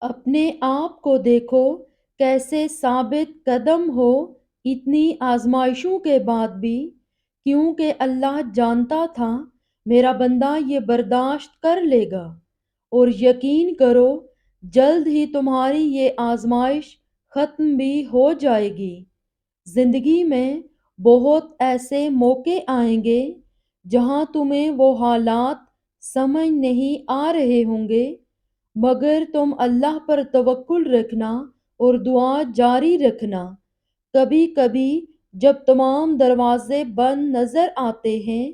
اپنے آپ کو دیکھو کیسے ثابت قدم ہو اتنی آزمائشوں کے بعد بھی، کیونکہ اللہ جانتا تھا میرا بندہ یہ برداشت کر لے گا۔ اور یقین کرو جلد ہی تمہاری یہ آزمائش ختم بھی ہو جائے گی۔ زندگی میں بہت ایسے موقع آئیں گے جہاں تمہیں وہ حالات سمجھ نہیں آ رہے ہوں گے، مگر تم اللہ پر توکل رکھنا اور دعا جاری رکھنا۔ کبھی کبھی جب تمام دروازے بند نظر آتے ہیں،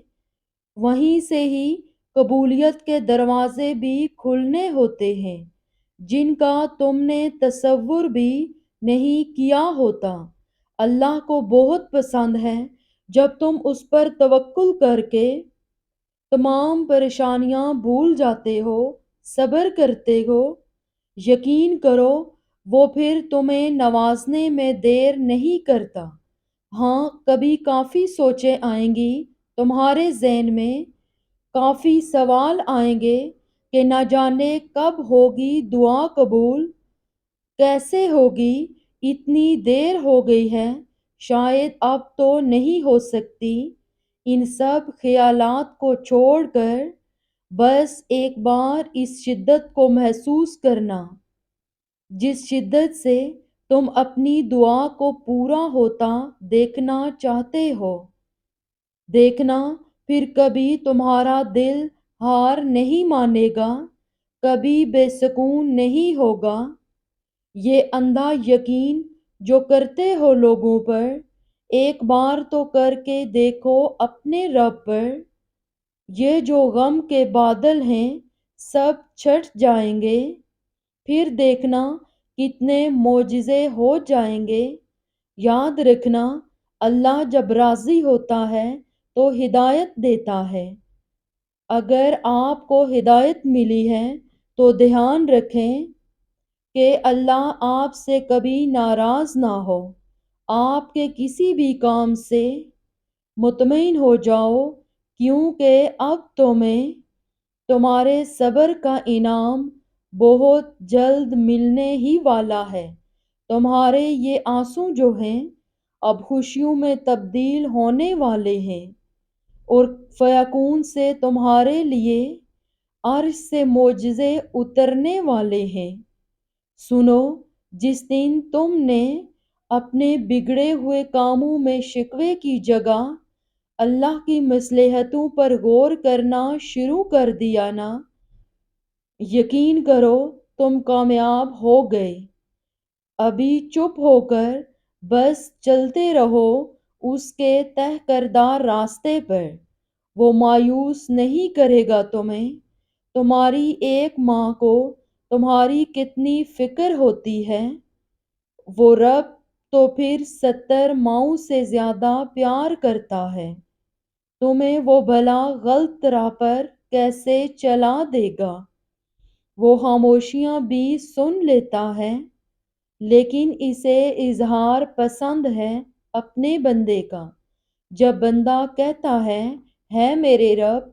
وہیں سے ہی قبولیت کے دروازے بھی کھلنے ہوتے ہیں جن کا تم نے تصور بھی نہیں کیا ہوتا۔ اللہ کو بہت پسند ہے جب تم اس پر توکل کر کے تمام پریشانیاں بھول جاتے ہو، صبر کرتے ہو۔ یقین کرو وہ پھر تمہیں نوازنے میں دیر نہیں کرتا۔ ہاں، کبھی کافی سوچیں آئیں گی تمہارے ذہن میں، کافی سوال آئیں گے کہ نہ جانے کب ہوگی دعا قبول، کیسے ہوگی، اتنی دیر ہو گئی ہے، شاید اب تو نہیں ہو سکتی۔ ان سب خیالات کو چھوڑ کر بس ایک بار اس شدت کو محسوس کرنا جس شدت سے تم اپنی دعا کو پورا ہوتا دیکھنا چاہتے ہو۔ دیکھنا پھر کبھی تمہارا دل ہار نہیں مانے گا، کبھی بے سکون نہیں ہوگا۔ یہ اندھا یقین جو کرتے ہو لوگوں پر، ایک بار تو کر کے دیکھو اپنے رب پر۔ یہ جو غم کے بادل ہیں سب چھٹ جائیں گے، پھر دیکھنا کتنے معجزے ہو جائیں گے۔ یاد رکھنا اللہ جب راضی ہوتا ہے تو ہدایت دیتا ہے۔ اگر آپ کو ہدایت ملی ہے تو دھیان رکھیں کہ اللہ آپ سے کبھی ناراض نہ ہو۔ آپ کے کسی بھی کام سے مطمئن ہو جاؤ، کیونکہ اب تمہیں تمہارے صبر کا انعام بہت جلد ملنے ہی والا ہے۔ تمہارے یہ آنسو جو ہیں اب خوشیوں میں تبدیل ہونے والے ہیں، اور فیکون سے تمہارے لیے عرش سے معجزے اترنے والے ہیں۔ سنو، جس دن تم نے اپنے بگڑے ہوئے کاموں میں شکوے کی جگہ اللہ کی مصلحتوں پر غور کرنا شروع کر دیا نا، یقین کرو تم کامیاب ہو گئے۔ ابھی چپ ہو کر بس چلتے رہو اس کے طے کردہ راستے پر۔ وہ مایوس نہیں کرے گا تمہیں۔ تمہاری ایک ماں کو تمہاری کتنی فکر ہوتی ہے، وہ رب تو پھر 70 ماؤں سے زیادہ پیار کرتا ہے۔ تمہیں وہ بھلا غلط راہ پر کیسے چلا دے گا؟ وہ خاموشیاں بھی سن لیتا ہے، لیکن اسے اظہار پسند ہے اپنے بندے کا۔ جب بندہ کہتا ہے میرے رب،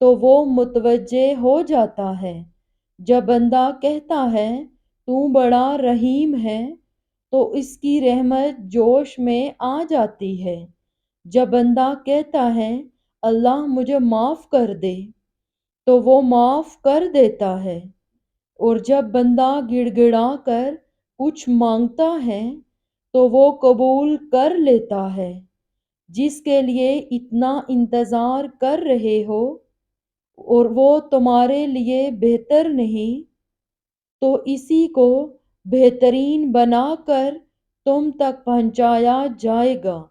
تو وہ متوجہ ہو جاتا ہے۔ جب بندہ کہتا ہے تو بڑا رحیم ہے، تو اس کی رحمت جوش میں آ جاتی ہے۔ جب بندہ کہتا ہے اللہ مجھے معاف کر دے، تو وہ معاف کر دیتا ہے۔ اور جب بندہ گڑ گڑا کر کچھ مانگتا ہے تو وہ قبول کر لیتا ہے۔ جس کے لیے اتنا انتظار کر رہے ہو اور وہ تمہارے لیے بہتر نہیں، تو اسی کو بہترین بنا کر تم تک پہنچایا جائے گا۔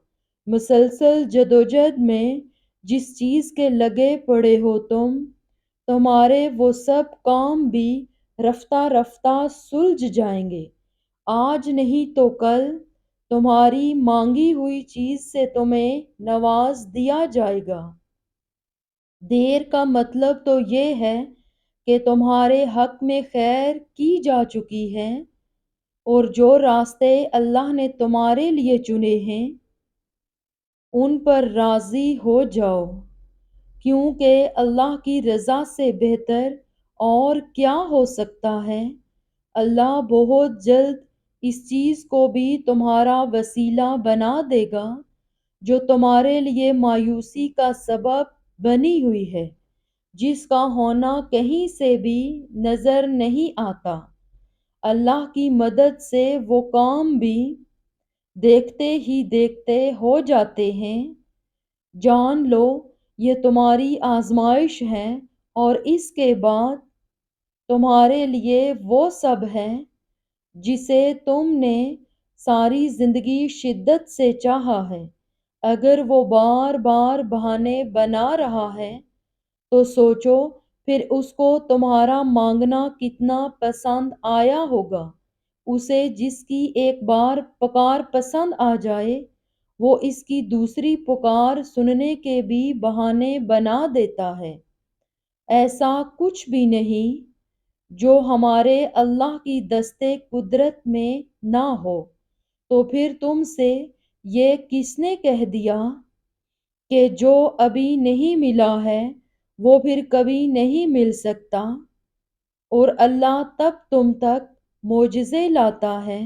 مسلسل جدوجہد میں جس چیز کے لگے پڑے ہو تمہارے وہ سب کام بھی رفتہ رفتہ سلجھ جائیں گے۔ آج نہیں تو کل تمہاری مانگی ہوئی چیز سے تمہیں نواز دیا جائے گا۔ دیر کا مطلب تو یہ ہے کہ تمہارے حق میں خیر کی جا چکی ہے، اور جو راستے اللہ نے تمہارے لیے چنے ہیں ان پر راضی ہو جاؤ، کیونکہ اللہ کی رضا سے بہتر اور کیا ہو سکتا ہے۔ اللہ بہت جلد اس چیز کو بھی تمہارا وسیلہ بنا دے گا جو تمہارے لیے مایوسی کا سبب بنی ہوئی ہے، جس کا ہونا کہیں سے بھی نظر نہیں آتا۔ اللہ کی مدد سے وہ کام بھی دیکھتے ہی دیکھتے ہو جاتے ہیں۔ جان لو یہ تمہاری آزمائش ہے، اور اس کے بعد تمہارے لیے وہ سب ہے جسے تم نے ساری زندگی شدت سے چاہا ہے۔ اگر وہ بار بار بہانے بنا رہا ہے تو سوچو پھر اس کو تمہارا مانگنا کتنا پسند آیا ہوگا۔ اسے جس کی ایک بار پکار پسند آ جائے وہ اس کی دوسری پکار سننے کے بھی بہانے بنا دیتا ہے۔ ایسا کچھ بھی نہیں جو ہمارے اللہ کی دست قدرت میں نہ ہو۔ تو پھر تم سے یہ کس نے کہہ دیا کہ جو ابھی نہیں ملا ہے وہ پھر کبھی نہیں مل سکتا؟ اور اللہ تب تم تک معجزے لاتا ہے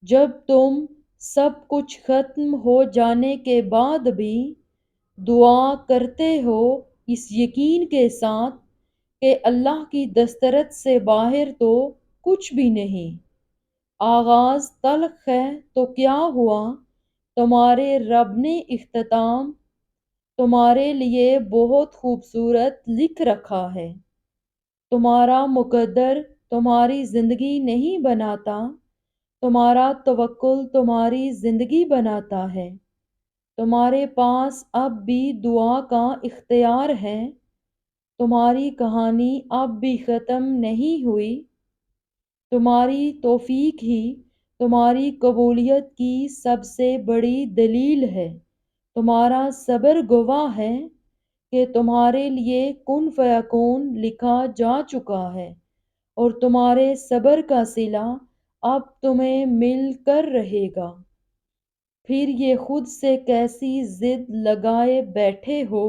جب تم سب کچھ ختم ہو جانے کے بعد بھی دعا کرتے ہو، اس یقین کے ساتھ کہ اللہ کی دسترس سے باہر تو کچھ بھی نہیں۔ آغاز تلخ ہے تو کیا ہوا، تمہارے رب نے اختتام تمہارے لیے بہت خوبصورت لکھ رکھا ہے۔ تمہارا مقدر تمہاری زندگی نہیں بناتا، تمہارا توکل تمہاری زندگی بناتا ہے۔ تمہارے پاس اب بھی دعا کا اختیار ہے۔ تمہاری کہانی اب بھی ختم نہیں ہوئی۔ تمہاری توفیق ہی تمہاری قبولیت کی سب سے بڑی دلیل ہے۔ تمہارا صبر گواہ ہے کہ تمہارے لیے کن فیکون لکھا جا چکا ہے، اور تمہارے صبر کا صلہ اب تمہیں مل کر رہے گا۔ پھر یہ خود سے کیسی ضد لگائے بیٹھے ہو،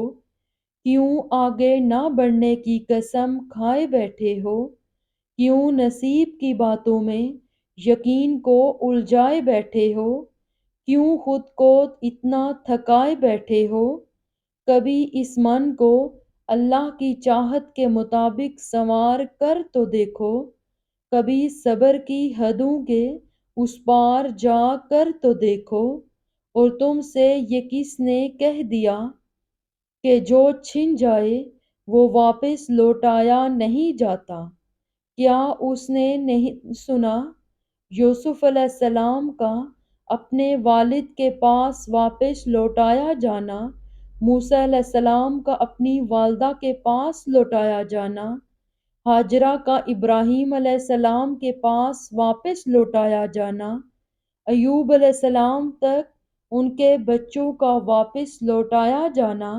کیوں آگے نہ بڑھنے کی قسم کھائے بیٹھے ہو، کیوں نصیب کی باتوں میں یقین کو الجھائے بیٹھے ہو، کیوں خود کو اتنا تھکائے بیٹھے ہو؟ کبھی اس من کو اللہ کی چاہت کے مطابق سنوار کر تو دیکھو، کبھی صبر کی حدوں کے اس پار جا کر تو دیکھو۔ اور تم سے یہ کس نے کہہ دیا کہ جو چھن جائے وہ واپس لوٹایا نہیں جاتا؟ کیا اس نے نہیں سنا یوسف علیہ السلام کا اپنے والد کے پاس واپس لوٹایا جانا، موسیٰ علیہ السلام کا اپنی والدہ کے پاس لوٹایا جانا، ہاجرہ کا ابراہیم علیہ السلام کے پاس واپس لوٹایا جانا، ایوب علیہ السلام تک ان کے بچوں کا واپس لوٹایا جانا؟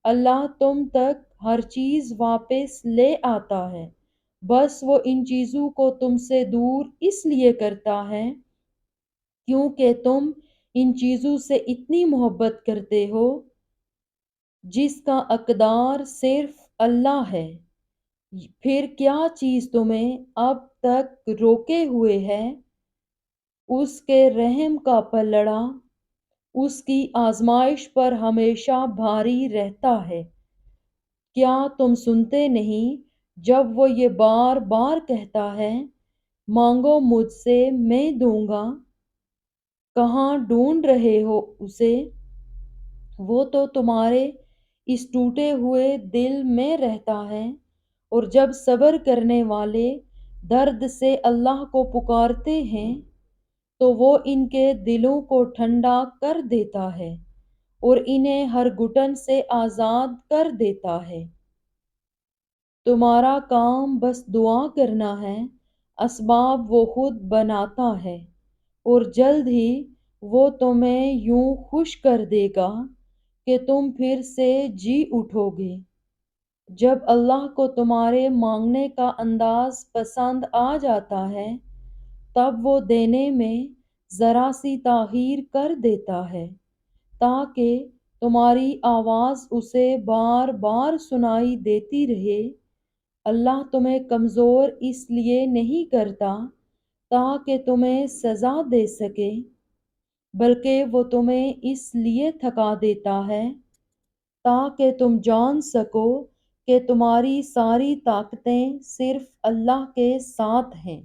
اللہ تم تک ہر چیز واپس لے آتا ہے، بس وہ ان چیزوں کو تم سے دور اس لیے کرتا ہے کیونکہ تم ان چیزوں سے اتنی محبت کرتے ہو جس کا اقدار صرف اللہ ہے۔ پھر کیا چیز تمہیں اب تک روکے ہوئے ہے؟ اس کے رحم کا پلڑا اس کی آزمائش پر ہمیشہ بھاری رہتا ہے۔ کیا تم سنتے نہیں جب وہ یہ بار بار کہتا ہے، مانگو مجھ سے میں دوں گا؟ کہاں ڈھونڈ رہے ہو اسے؟ وہ تو تمہارے اس ٹوٹے ہوئے دل میں رہتا ہے، اور جب صبر کرنے والے درد سے اللہ کو پکارتے ہیں تو وہ ان کے دلوں کو ٹھنڈا کر دیتا ہے اور انہیں ہر گھٹن سے آزاد کر دیتا ہے۔ تمہارا کام بس دعا کرنا ہے، اسباب وہ خود بناتا ہے، اور جلد ہی وہ تمہیں یوں خوش کر دے گا کہ تم پھر سے جی اٹھو گے۔ جب اللہ کو تمہارے مانگنے کا انداز پسند آ جاتا ہے تب وہ دینے میں ذرا سی تاخیر کر دیتا ہے تاکہ تمہاری آواز اسے بار بار سنائی دیتی رہے۔ اللہ تمہیں کمزور اس لیے نہیں کرتا تاکہ تمہیں سزا دے سکے، بلکہ وہ تمہیں اس لیے تھکا دیتا ہے تاکہ تم جان سکو کہ تمہاری ساری طاقتیں صرف اللہ کے ساتھ ہیں۔